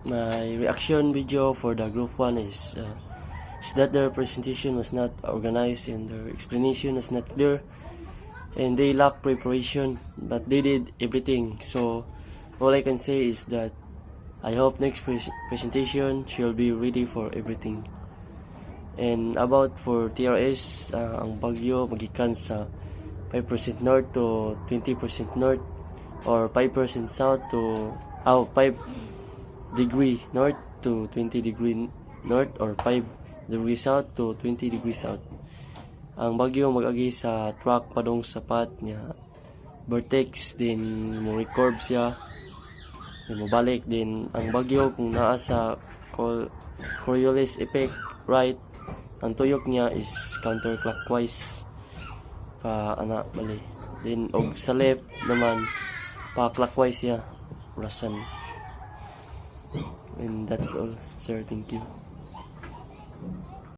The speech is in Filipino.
my reaction video for the group 1 is that their presentation was not organized and their explanation was not clear and they lack preparation, but they did everything. So all I can say is that I hope next presentation she'll be ready for everything. And about for TRS, ang bagyo magikan sa 5% north to 20% north or 5% south to 5 degree north to 20 degree north or 5 degree south to 20 degree south. Ang bagyo mag-agi sa track padong sapat niya vortex, din mo recurve siya, din mo balik, din ang bagyo kung naa sa Coriolis effect right, ang tuyok niya is counterclockwise pa ana bali, din og sa left naman pa clockwise siya rasan. And that's all, sir. Thank you.